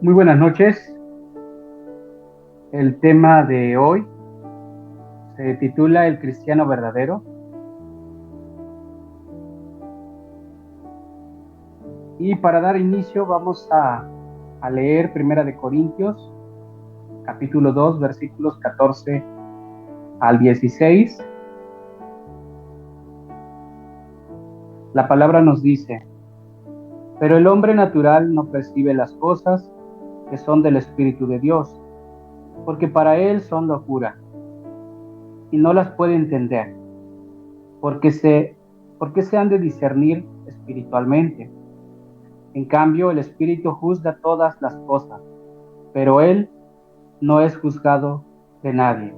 Muy buenas noches. El tema de hoy se titula El cristiano verdadero. Y para dar inicio vamos a leer Primera de Corintios, capítulo 2, versículos 14 al 16. La palabra nos dice: pero el hombre natural no percibe las cosas que son del Espíritu de Dios, porque para él son locura, y no las puede entender, porque porque se han de discernir espiritualmente. En cambio, el Espíritu juzga todas las cosas, pero él no es juzgado de nadie.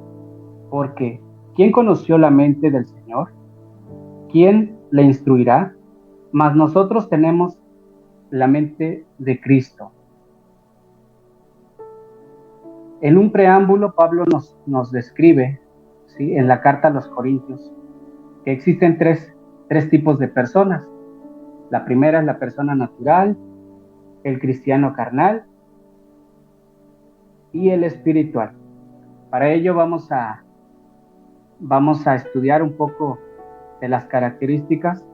Porque ¿quién conoció la mente del Señor? ¿Quién le instruirá? Mas nosotros tenemos la mente de Cristo. En un preámbulo, Pablo nos describe, ¿sí?, en la carta a los Corintios, que existen tres tipos de personas. La primera es la persona natural, el cristiano carnal y el espiritual. Para ello vamos a estudiar un poco de las características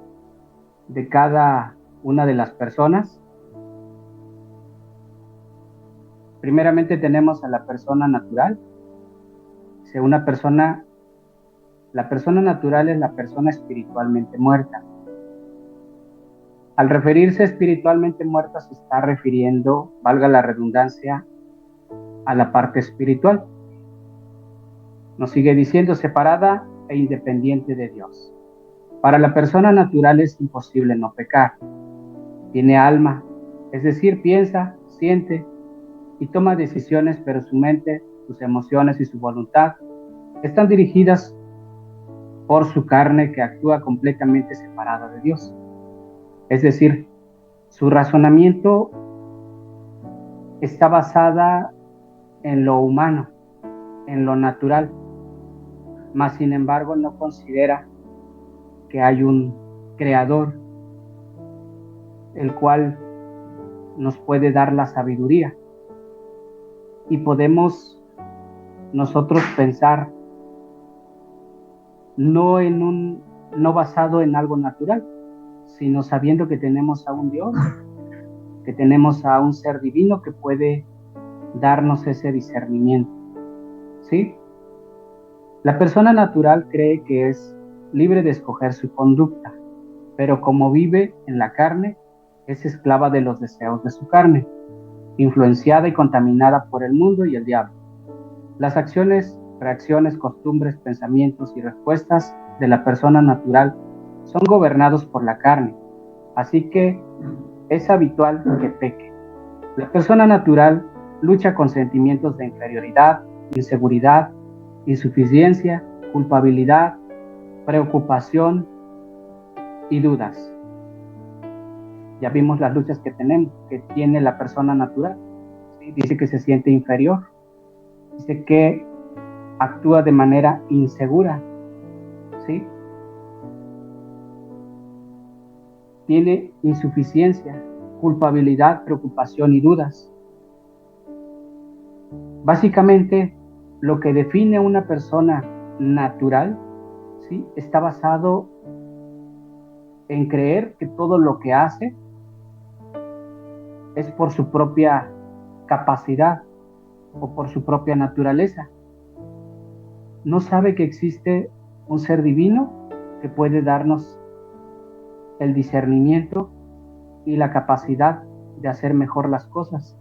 de cada una de las personas. Primeramente tenemos a la persona natural. Si la persona natural es la persona espiritualmente muerta. Al referirse espiritualmente muerta se está refiriendo, valga la redundancia, a la parte espiritual. Nos sigue diciendo separada e independiente de Dios. Para la persona natural es imposible no pecar. Tiene alma, es decir, piensa, siente y toma decisiones, pero su mente, sus emociones y su voluntad están dirigidas por su carne, que actúa completamente separada de Dios. Es decir, su razonamiento está basada en lo humano, en lo natural, mas sin embargo no considera que hay un creador, el cual nos puede dar la sabiduría, y podemos nosotros pensar no basado en algo natural, sino sabiendo que tenemos a un Dios, que tenemos a un ser divino que puede darnos ese discernimiento, ¿sí? La persona natural cree que es libre de escoger su conducta, pero como vive en la carne, es esclava de los deseos de su carne, influenciada y contaminada por el mundo y el diablo. Las acciones, reacciones, costumbres, pensamientos y respuestas de la persona natural son gobernados por la carne, así que es habitual que peque. La persona natural lucha con sentimientos de inferioridad, inseguridad, insuficiencia, culpabilidad, preocupación y dudas. Ya vimos las luchas que tiene la persona natural. ¿Sí? Dice que se siente inferior, dice que actúa de manera insegura, ¿sí? Tiene insuficiencia, culpabilidad, preocupación y dudas. Básicamente, lo que define una persona natural, ¿sí?, está basado en creer que todo lo que hace es por su propia capacidad o por su propia naturaleza. No sabe que existe un ser divino que puede darnos el discernimiento y la capacidad de hacer mejor las cosas.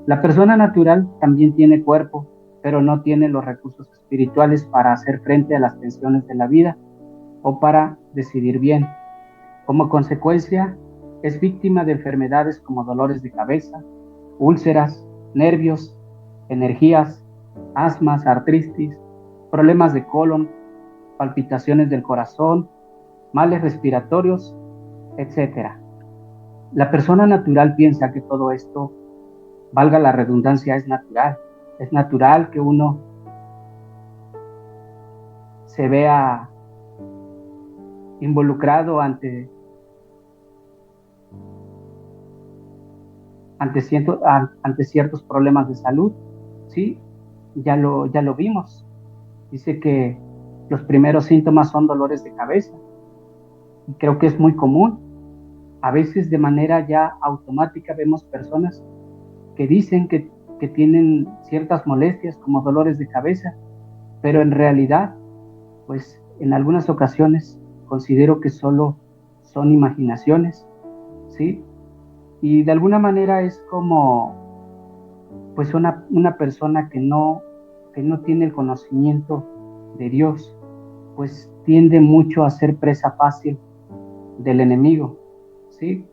La persona natural también tiene cuerpo, pero no tiene los recursos espirituales para hacer frente a las tensiones de la vida o para decidir bien. Como consecuencia, es víctima de enfermedades como dolores de cabeza, úlceras, nervios, energías, asmas, artritis, problemas de colon, palpitaciones del corazón, males respiratorios, etcétera. La persona natural piensa que todo esto, valga la redundancia, es natural. Es natural que uno se vea involucrado ante ciertos problemas de salud, ¿sí? Ya lo vimos. Dice que los primeros síntomas son dolores de cabeza, y creo que es muy común. A veces de manera ya automática vemos personas que dicen que tienen ciertas molestias como dolores de cabeza, pero en realidad, pues en algunas ocasiones considero que solo son imaginaciones, ¿sí? Y de alguna manera es como pues una persona que no tiene el conocimiento de Dios, pues tiende mucho a ser presa fácil del enemigo, ¿sí?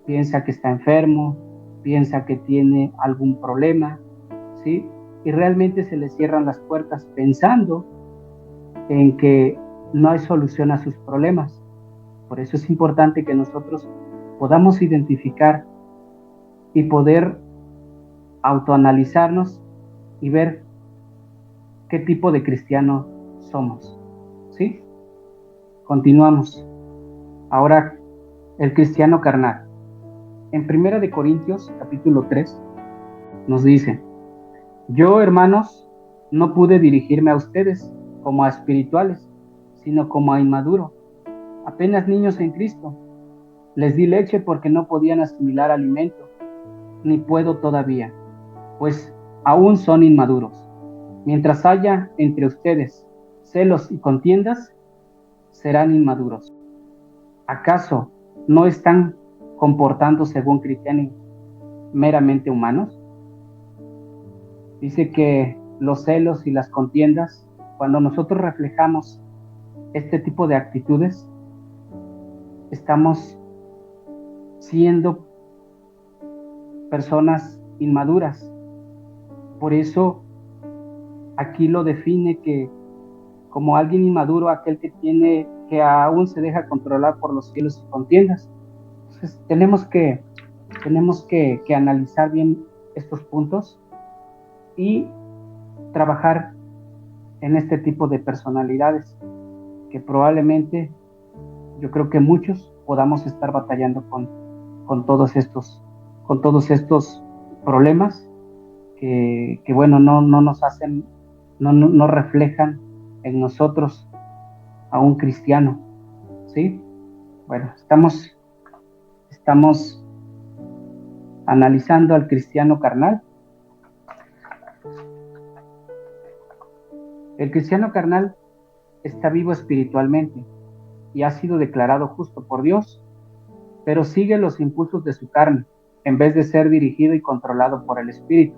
Piensa que está enfermo, piensa que tiene algún problema, ¿sí? Y realmente se le cierran las puertas pensando en que no hay solución a sus problemas. Por eso es importante que nosotros podamos identificar y poder autoanalizarnos y ver qué tipo de cristiano somos, ¿sí? Continuamos. Ahora, el cristiano carnal. En Primera de Corintios, capítulo 3, nos dice: yo, hermanos, no pude dirigirme a ustedes como a espirituales, sino como a inmaduros, apenas niños en Cristo. Les di leche porque no podían asimilar alimento, ni puedo todavía, pues aún son inmaduros. Mientras haya entre ustedes celos y contiendas, serán inmaduros. ¿Acaso no están comportando según criterios meramente humanos? Dice que los celos y las contiendas, cuando nosotros reflejamos este tipo de actitudes, estamos siendo personas inmaduras. Por eso aquí lo define que como alguien inmaduro, aquel que aún se deja controlar por los celos y contiendas. Entonces tenemos que analizar bien estos puntos y trabajar en este tipo de personalidades que probablemente yo creo que muchos podamos estar batallando con todos estos, con todos estos problemas que bueno, no nos hacen, no reflejan en nosotros a un cristiano, ¿sí? Bueno, estamos analizando al cristiano carnal. El cristiano carnal está vivo espiritualmente y ha sido declarado justo por Dios, pero sigue los impulsos de su carne, en vez de ser dirigido y controlado por el Espíritu.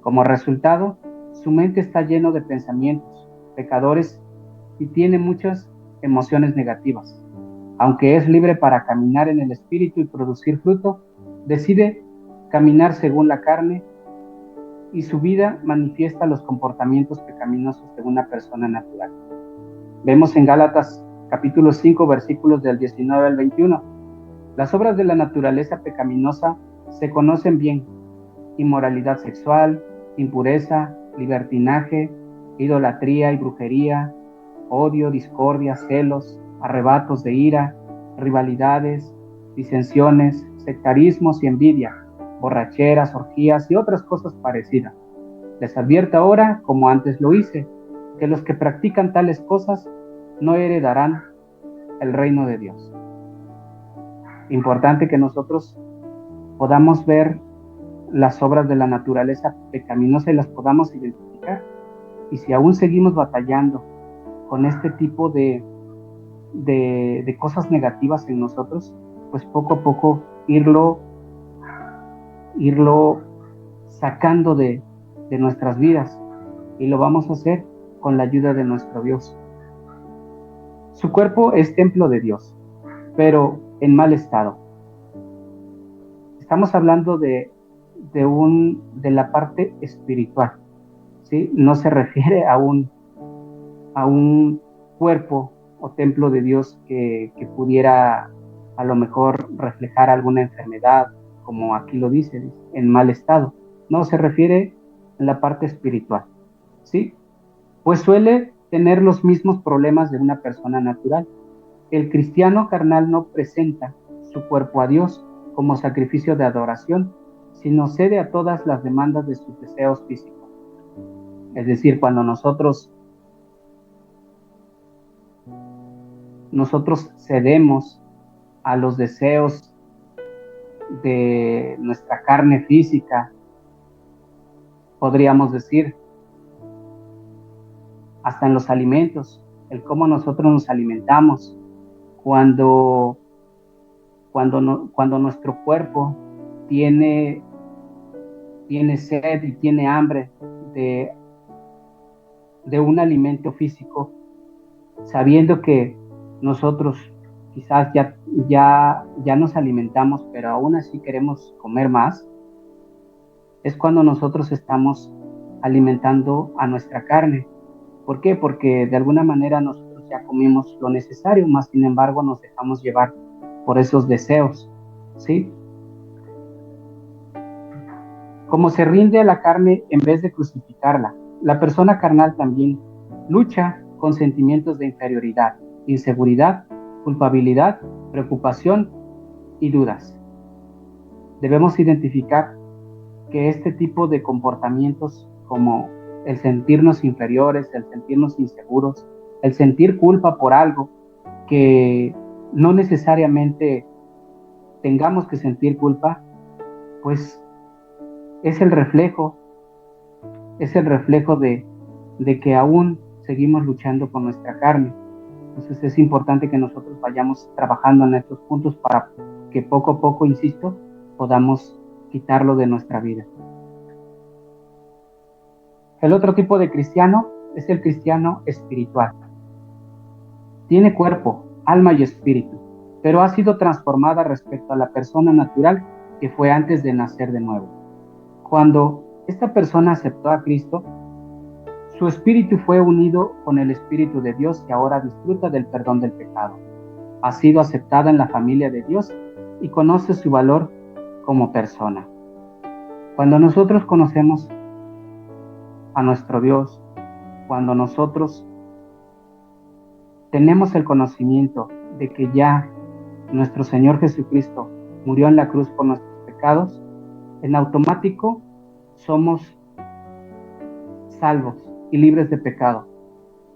Como resultado, su mente está lleno de pensamientos pecadores y tiene muchas emociones negativas. Aunque es libre para caminar en el Espíritu y producir fruto, decide caminar según la carne y su vida manifiesta los comportamientos pecaminosos de una persona natural. Vemos en Gálatas capítulo 5 versículos del 19 al 21. Las obras de la naturaleza pecaminosa se conocen bien: inmoralidad sexual, impureza, libertinaje, idolatría y brujería, odio, discordia, celos, arrebatos de ira, rivalidades, disensiones, sectarismos y envidia, borracheras, orgías y otras cosas parecidas. Les advierto ahora, como antes lo hice, que los que practican tales cosas no heredarán el reino de Dios. Importante que nosotros podamos ver las obras de la naturaleza pecaminosa y las podamos identificar. Y si aún seguimos batallando con este tipo de cosas negativas en nosotros, pues poco a poco irlo sacando de nuestras vidas, y lo vamos a hacer con la ayuda de nuestro Dios. Su cuerpo es templo de Dios, pero en mal estado. Estamos hablando de la parte espiritual, ¿sí? No se refiere a un cuerpo o templo de Dios que pudiera a lo mejor reflejar alguna enfermedad, como aquí lo dice, en mal estado. No, se refiere en la parte espiritual, ¿sí? Pues suele tener los mismos problemas de una persona natural. El cristiano carnal no presenta su cuerpo a Dios como sacrificio de adoración, sino cede a todas las demandas de sus deseos físicos. Es decir, cuando nosotros cedemos a los deseos de nuestra carne física, podríamos decir, hasta en los alimentos, el cómo nosotros nos alimentamos, cuando nuestro cuerpo tiene sed y tiene hambre de un alimento físico, sabiendo que nosotros quizás ya nos alimentamos, pero aún así queremos comer más, es cuando nosotros estamos alimentando a nuestra carne. ¿Por qué? Porque de alguna manera nosotros ya comimos lo necesario, más sin embargo nos dejamos llevar por esos deseos, ¿sí? Como se rinde a la carne en vez de crucificarla, la persona carnal también lucha con sentimientos de inferioridad, inseguridad, culpabilidad, preocupación y dudas. Debemos identificar que este tipo de comportamientos, como el sentirnos inferiores, el sentirnos inseguros, el sentir culpa por algo que no necesariamente tengamos que sentir culpa, pues es el reflejo de que aún seguimos luchando con nuestra carne. Entonces es importante que nosotros vayamos trabajando en estos puntos para que poco a poco, insisto, podamos quitarlo de nuestra vida. El otro tipo de cristiano es el cristiano espiritual. Tiene cuerpo, alma y espíritu, pero ha sido transformada respecto a la persona natural que fue antes de nacer de nuevo. Cuando esta persona aceptó a Cristo, su espíritu fue unido con el Espíritu de Dios y ahora disfruta del perdón del pecado. Ha sido aceptada en la familia de Dios y conoce su valor como persona. Cuando nosotros conocemos a nuestro Dios, cuando nosotros tenemos el conocimiento de que ya nuestro Señor Jesucristo murió en la cruz por nuestros pecados, en automático somos salvos y libres de pecado.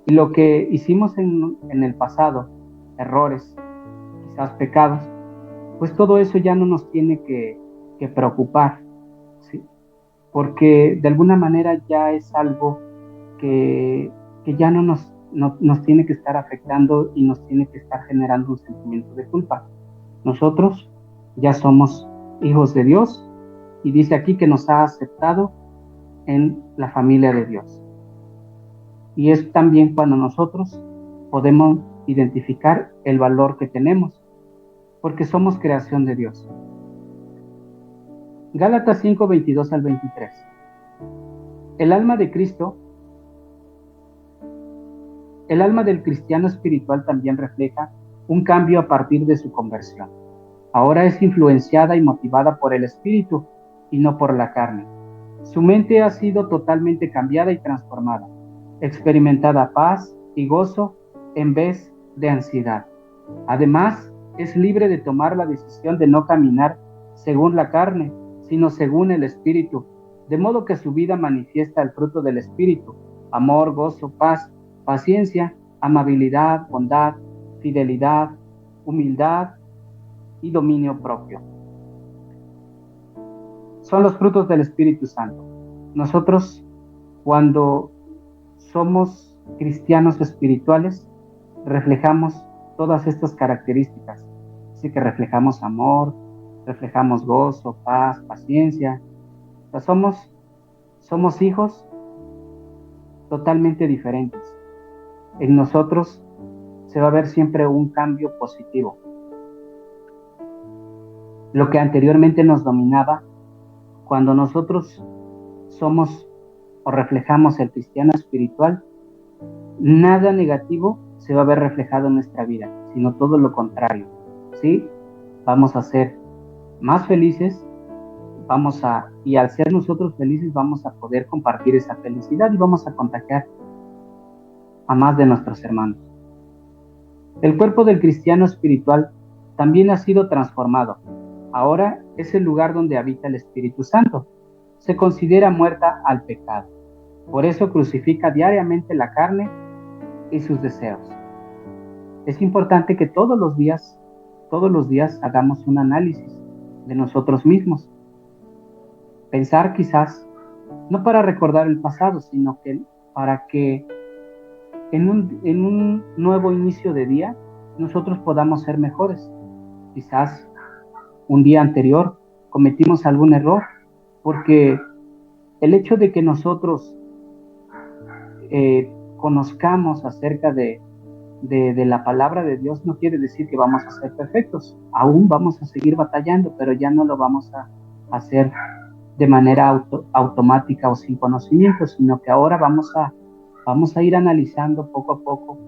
Y lo que hicimos en el pasado, errores, quizás pecados, pues todo eso ya no nos tiene que preocupar, ¿sí? Porque de alguna manera ya es algo que ya no nos tiene que estar afectando y nos tiene que estar generando un sentimiento de culpa. Nosotros ya somos hijos de Dios y dice aquí que nos ha aceptado en la familia de Dios. Y es también cuando nosotros podemos identificar el valor que tenemos, porque somos creación de Dios. Gálatas 5, 22 al 23. El alma del cristiano espiritual también refleja un cambio a partir de su conversión. Ahora es influenciada y motivada por el Espíritu y no por la carne. Su mente ha sido totalmente cambiada y transformada, experimentada paz y gozo en vez de ansiedad. Además, es libre de tomar la decisión de no caminar según la carne, sino según el Espíritu, de modo que su vida manifiesta el fruto del Espíritu: amor, gozo, paz, paciencia, amabilidad, bondad, fidelidad, humildad y dominio propio. Son los frutos del Espíritu Santo. Nosotros, cuando somos cristianos espirituales, reflejamos todas estas características. Así que reflejamos amor, reflejamos gozo, paz, paciencia. O sea, somos hijos totalmente diferentes. En nosotros se va a ver siempre un cambio positivo. Lo que anteriormente nos dominaba, cuando nosotros somos o reflejamos el cristiano espiritual, nada negativo se va a ver reflejado en nuestra vida, sino todo lo contrario, ¿sí? Vamos a ser más felices, y al ser nosotros felices vamos a poder compartir esa felicidad y vamos a contagiar a más de nuestros hermanos. El cuerpo del cristiano espiritual también ha sido transformado. Ahora es el lugar donde habita el Espíritu Santo. Se considera muerta al pecado. Por eso crucifica diariamente la carne y sus deseos. Es importante que todos los días hagamos un análisis de nosotros mismos. Pensar quizás, no para recordar el pasado, sino que para que en un nuevo inicio de día nosotros podamos ser mejores. Quizás un día anterior cometimos algún error, porque el hecho de que nosotros conozcamos acerca de la palabra de Dios no quiere decir que vamos a ser perfectos. Aún vamos a seguir batallando, pero ya no lo vamos a hacer de manera automática o sin conocimiento, sino que ahora vamos a ir analizando poco a poco,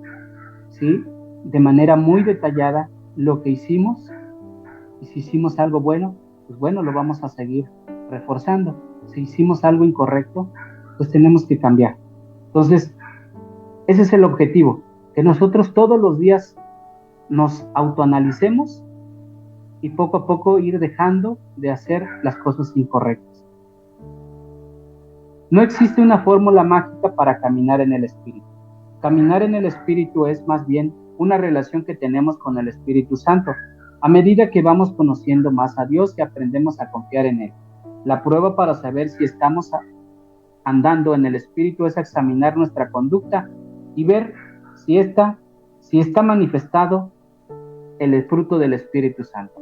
¿sí? De manera muy detallada lo que hicimos, y si hicimos algo bueno, pues bueno, lo vamos a seguir reforzando. Si hicimos algo incorrecto, pues tenemos que cambiar. Entonces, ese es el objetivo, que nosotros todos los días nos autoanalicemos y poco a poco ir dejando de hacer las cosas incorrectas. No existe una fórmula mágica para caminar en el Espíritu. Caminar en el Espíritu es más bien una relación que tenemos con el Espíritu Santo, a medida que vamos conociendo más a Dios y aprendemos a confiar en Él. La prueba para saber si estamos andando en el Espíritu es examinar nuestra conducta y ver si está manifestado el fruto del Espíritu Santo.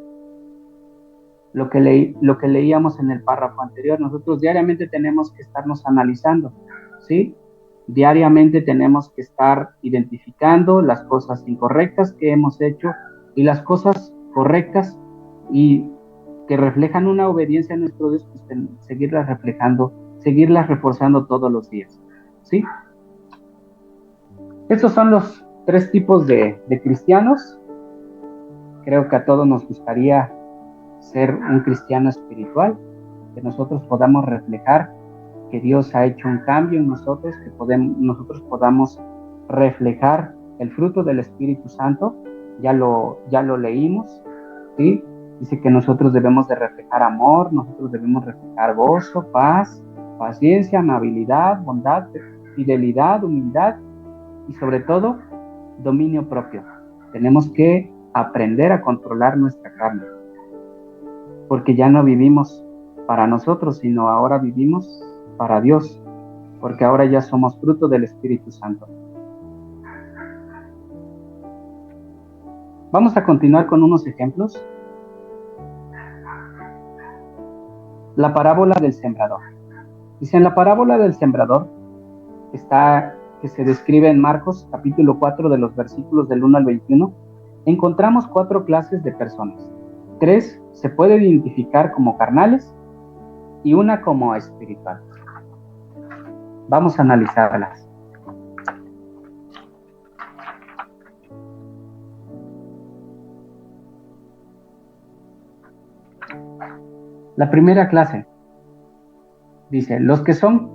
Lo que leíamos en el párrafo anterior, nosotros diariamente tenemos que estarnos analizando, ¿sí? Diariamente tenemos que estar identificando las cosas incorrectas que hemos hecho y las cosas correctas y que reflejan una obediencia a nuestro Dios, pues seguirlas reflejando, seguirlas reforzando todos los días, ¿sí? Estos son los 3 tipos de cristianos. Creo que a todos nos gustaría ser un cristiano espiritual, que nosotros podamos reflejar que Dios ha hecho un cambio en nosotros, que nosotros podamos reflejar el fruto del Espíritu Santo. Ya lo leímos, ¿sí? Dice que nosotros debemos de reflejar amor, nosotros debemos reflejar gozo, paz, paciencia, amabilidad, bondad, fidelidad, humildad y sobre todo dominio propio. Tenemos que aprender a controlar nuestra carne, porque ya no vivimos para nosotros, sino ahora vivimos para Dios, porque ahora ya somos fruto del Espíritu Santo. Vamos a continuar con unos ejemplos. La parábola del sembrador. Dice, en la parábola del sembrador, que se describe en Marcos, capítulo 4, de los versículos del 1 al 21, encontramos 4 clases de personas. 3 se pueden identificar como carnales y una como espiritual. Vamos a analizarlas. La primera clase dice, los que son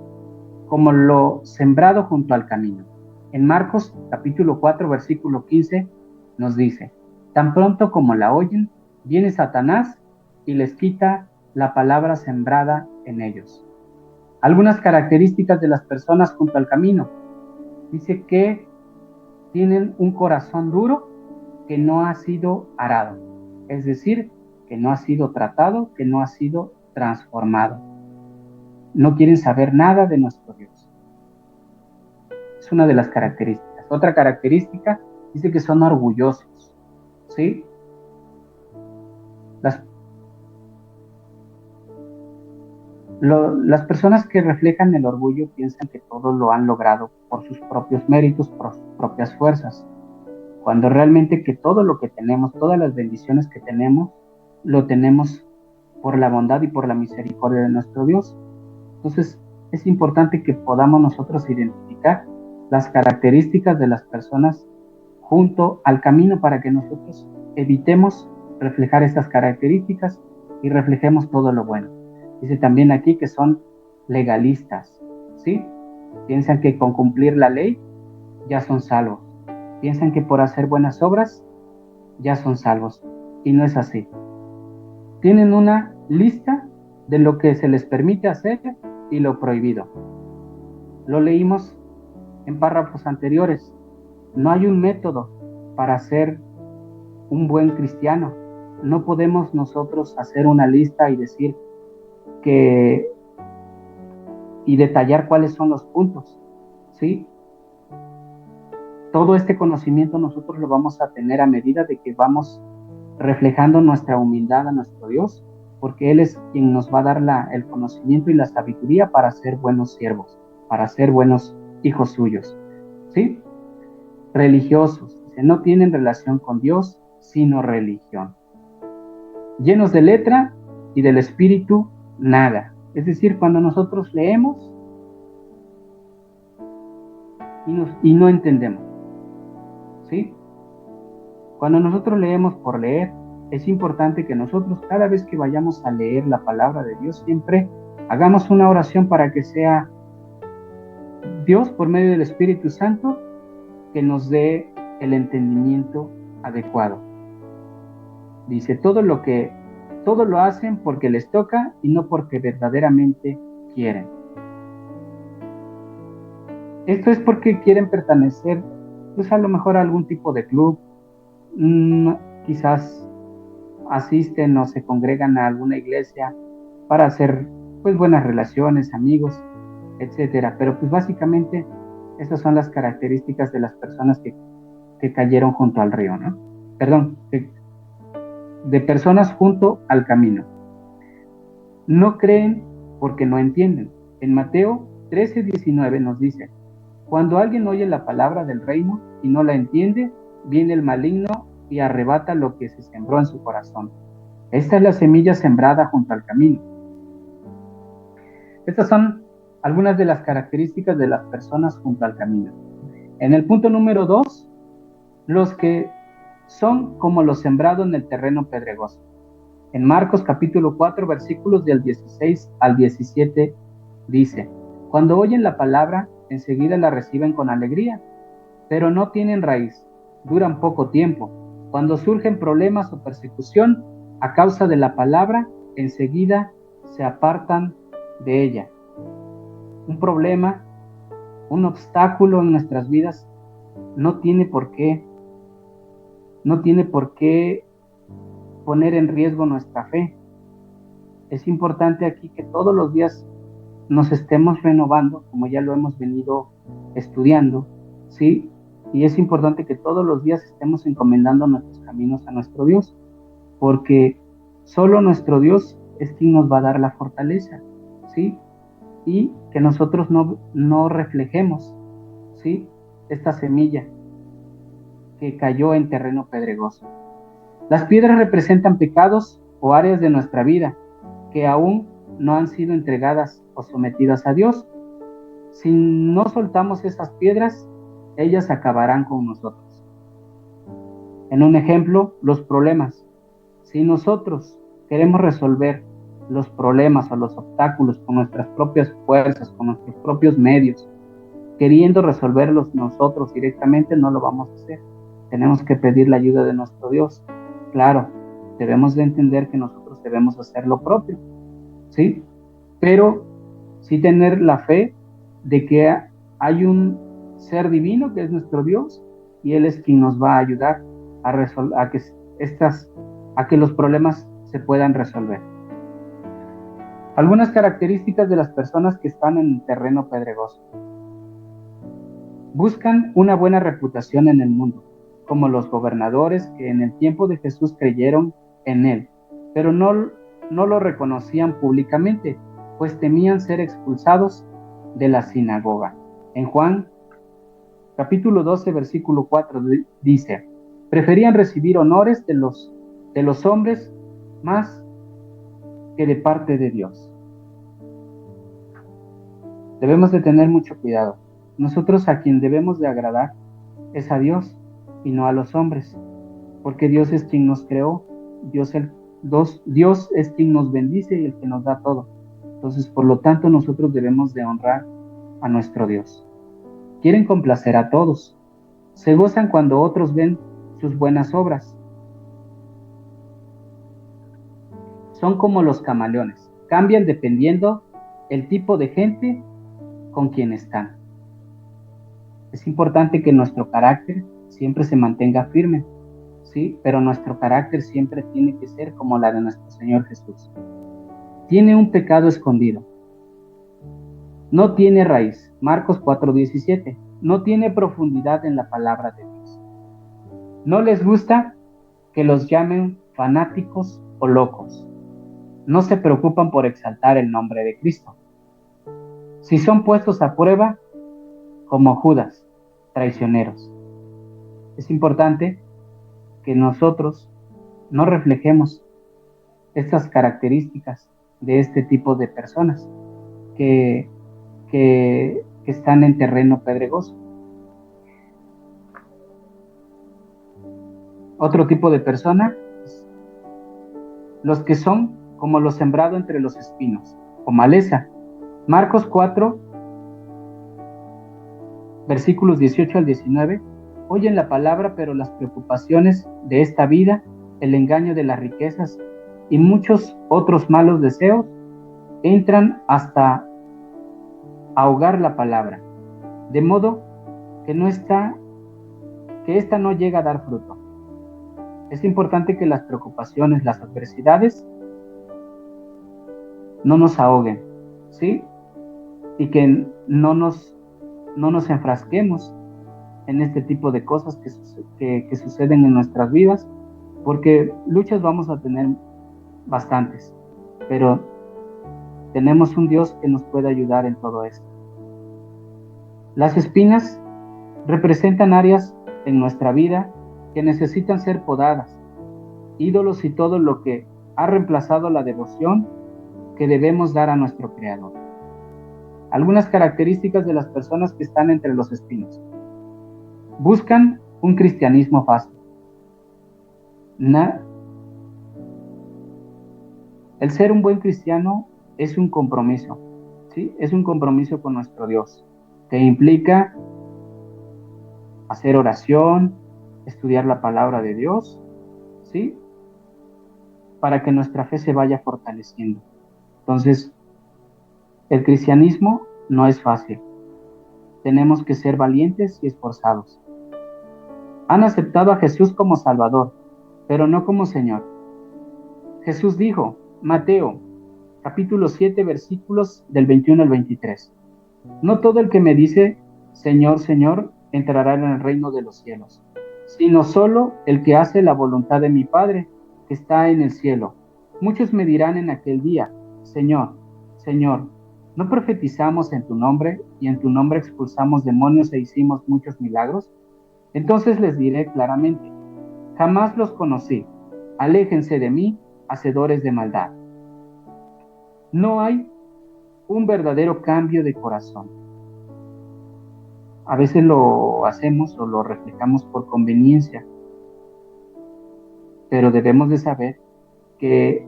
como lo sembrado junto al camino. En Marcos capítulo 4 versículo 15 nos dice, tan pronto como la oyen, viene Satanás y les quita la palabra sembrada en ellos. Algunas características de las personas junto al camino. Dice que tienen un corazón duro que no ha sido arado, es decir, que no ha sido tratado, que no ha sido transformado. No quieren saber nada de nuestro Dios. Es una de las características. Otra característica dice que son orgullosos, ¿sí? Las personas que reflejan el orgullo piensan que todo lo han logrado por sus propios méritos, por sus propias fuerzas, cuando realmente que todo lo que tenemos, todas las bendiciones que tenemos, lo tenemos por la bondad y por la misericordia de nuestro Dios. Entonces, es importante que podamos nosotros identificar las características de las personas junto al camino para que nosotros evitemos reflejar estas características y reflejemos todo lo bueno. Dice también aquí que son legalistas, ¿sí? Piensan que con cumplir la ley ya son salvos. Piensan que por hacer buenas obras ya son salvos. Y no es así. Tienen una lista de lo que se les permite hacer y lo prohibido. Lo leímos en párrafos anteriores. No hay un método para ser un buen cristiano. No podemos nosotros hacer una lista y decir y detallar cuáles son los puntos, ¿sí? Todo este conocimiento nosotros lo vamos a tener a medida de que vamos reflejando nuestra humildad a nuestro Dios, porque Él es quien nos va a dar el conocimiento y la sabiduría para ser buenos siervos, para ser buenos hijos suyos, ¿sí? Religiosos, no tienen relación con Dios, sino religión. Llenos de letra y del espíritu, nada. Es decir, cuando nosotros leemos y no entendemos, ¿sí? Cuando nosotros leemos por leer, es importante que nosotros cada vez que vayamos a leer la palabra de Dios, siempre hagamos una oración para que sea Dios, por medio del Espíritu Santo, que nos dé el entendimiento adecuado. Dice, todo lo hacen porque les toca y no porque verdaderamente quieren. Esto es porque quieren pertenecer, pues a lo mejor a algún tipo de club, quizás asisten o se congregan a alguna iglesia para hacer pues buenas relaciones, amigos, etcétera. Pero pues básicamente esas son las características de las personas que cayeron junto al río, ¿no? Perdón, de personas junto al camino. No creen porque no entienden. En Mateo 13:19 nos dice, cuando alguien oye la palabra del reino y no la entiende, viene el maligno y arrebata lo que se sembró en su corazón. Esta es la semilla sembrada junto al camino. Estas son algunas de las características de las personas junto al camino. En el punto número 2, los que son como los sembrados en el terreno pedregoso. En Marcos capítulo 4, versículos del 16 al 17, dice, cuando oyen la palabra, enseguida la reciben con alegría, pero no tienen raíz, duran poco tiempo. Cuando surgen problemas o persecución a causa de la palabra, enseguida se apartan de ella. Un problema, un obstáculo en nuestras vidas no tiene por qué poner en riesgo nuestra fe. Es importante aquí que todos los días nos estemos renovando, como ya lo hemos venido estudiando, ¿sí? Y es importante que todos los días estemos encomendando nuestros caminos a nuestro Dios, porque solo nuestro Dios es quien nos va a dar la fortaleza, ¿sí? Y que nosotros no reflejemos, ¿sí? Esta semilla que cayó en terreno pedregoso. Las piedras representan pecados o áreas de nuestra vida que aún no han sido entregadas o sometidas a Dios. Si no soltamos esas piedras, ellas acabarán con nosotros. En un ejemplo, los problemas. Si nosotros queremos resolver los problemas o los obstáculos con nuestras propias fuerzas, con nuestros propios medios, queriendo resolverlos nosotros directamente, no lo vamos a hacer. Tenemos que pedir la ayuda de nuestro Dios. Claro, debemos de entender que nosotros debemos hacer lo propio, ¿sí? Pero sí tener la fe de que hay un ser divino que es nuestro Dios y Él es quien nos va a ayudar a que los problemas se puedan resolver. Algunas características de las personas que están en terreno pedregoso. Buscan una buena reputación en el mundo, como los gobernadores que en el tiempo de Jesús creyeron en Él, pero no lo reconocían públicamente, pues temían ser expulsados de la sinagoga. En Juan capítulo 12, versículo 4 dice, preferían recibir honores de los hombres más que de parte de Dios. Debemos de tener mucho cuidado. Nosotros a quien debemos de agradar es a Dios y no a los hombres, porque Dios es quien nos creó, Dios es quien nos bendice y el que nos da todo. Entonces, por lo tanto, nosotros debemos de honrar a nuestro Dios. Quieren complacer a todos. Se gozan cuando otros ven sus buenas obras. son como los camaleones, cambian dependiendo el tipo de gente con quien están. Es importante que nuestro carácter siempre se mantenga firme, ¿sí? Pero nuestro carácter siempre tiene que ser como la de nuestro Señor Jesús. Tiene un pecado escondido, no tiene raíz. Marcos 4:17. No tiene profundidad en la palabra de Dios. No les gusta que los llamen fanáticos o locos. No se preocupan por exaltar el nombre de Cristo. Si son puestos a prueba, como Judas, traicioneros. Es importante que nosotros no reflejemos estas características de este tipo de personas que, que están en terreno pedregoso. Otro tipo de persona, los que son como lo sembrado entre los espinos o maleza. Marcos 4, versículos 18 al 19, oyen la palabra, pero las preocupaciones de esta vida, el engaño de las riquezas y muchos otros malos deseos entran hasta ahogar la palabra, de modo que esta no llega a dar fruto. Es importante que las preocupaciones, las adversidades, no nos ahoguen, ¿sí? Y que no nos enfrasquemos en este tipo de cosas que suceden en nuestras vidas, porque luchas vamos a tener bastantes, pero tenemos un Dios que nos puede ayudar en todo esto. Las espinas representan áreas en nuestra vida que necesitan ser podadas, ídolos y todo lo que ha reemplazado la devoción que debemos dar a nuestro Creador. Algunas características de las personas que están entre los espinos. Buscan un cristianismo fácil. El ser un buen cristiano es un compromiso, ¿sí? Es un compromiso con nuestro Dios, que implica hacer oración, estudiar la palabra de Dios, ¿sí? Para que nuestra fe se vaya fortaleciendo. Entonces, el cristianismo no es fácil. Tenemos que ser valientes y esforzados. Han aceptado a Jesús como Salvador, pero no como Señor. Jesús dijo, Mateo, capítulo 7, versículos del 21 al 23. No todo el que me dice, Señor, Señor, entrará en el reino de los cielos, sino solo el que hace la voluntad de mi Padre, que está en el cielo. Muchos me dirán en aquel día, Señor, Señor, ¿no profetizamos en tu nombre y en tu nombre expulsamos demonios e hicimos muchos milagros? Entonces les diré claramente, jamás los conocí, aléjense de mí, hacedores de maldad. No hay un verdadero cambio de corazón. A veces lo hacemos o lo reflejamos por conveniencia, pero debemos de saber que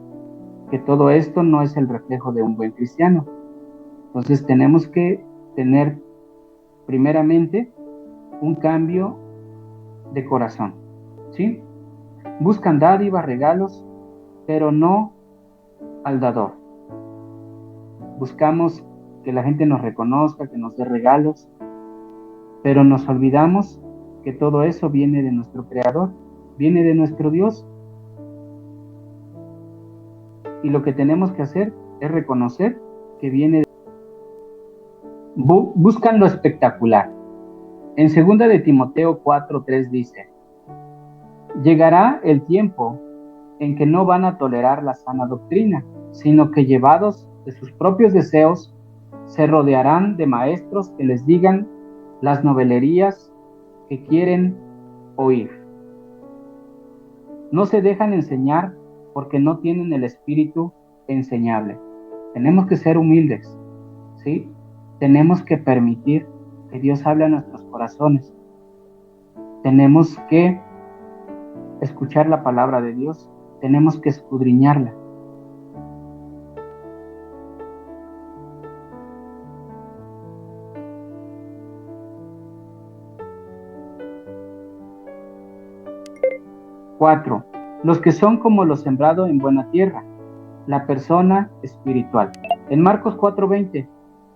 todo esto no es el reflejo de un buen cristiano. Entonces tenemos que tener primeramente un cambio de corazón, ¿sí? Buscan dádivas, regalos, pero no al dador. Buscamos que la gente nos reconozca, que nos dé regalos, pero nos olvidamos que todo eso viene de nuestro Creador, viene de nuestro Dios. Y lo que tenemos que hacer es reconocer que viene de... Buscan lo espectacular. En 2 de Timoteo 4:3 dice, llegará el tiempo en que no van a tolerar la sana doctrina, sino que llevados de sus propios deseos, se rodearán de maestros que les digan las novelerías que quieren oír. No se dejan enseñar porque no tienen el espíritu enseñable. Tenemos que ser humildes, ¿sí? Tenemos que permitir que Dios hable a nuestros corazones. Tenemos que escuchar la palabra de Dios. Tenemos que escudriñarla. Cuatro, los que son como lo sembrado en buena tierra. la persona espiritual. En Marcos 4:20,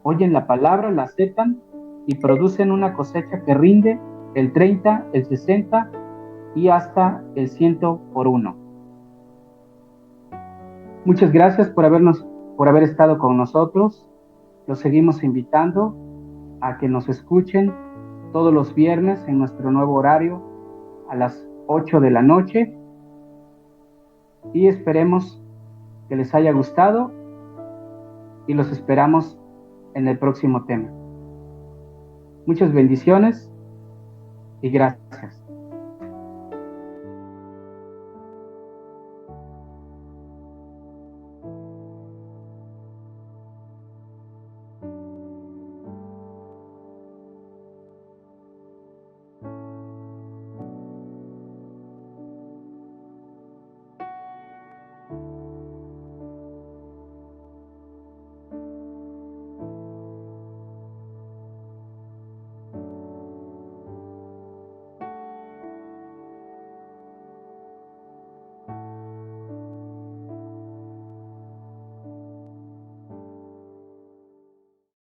oyen la palabra, la aceptan y producen una cosecha que rinde el 30, el 60 y hasta el 100 por uno. Muchas gracias por haber estado con nosotros. Los seguimos invitando a que nos escuchen todos los viernes en nuestro nuevo horario a las 8 de la noche y esperemos que les haya gustado y los esperamos en el próximo tema. Muchas bendiciones y gracias.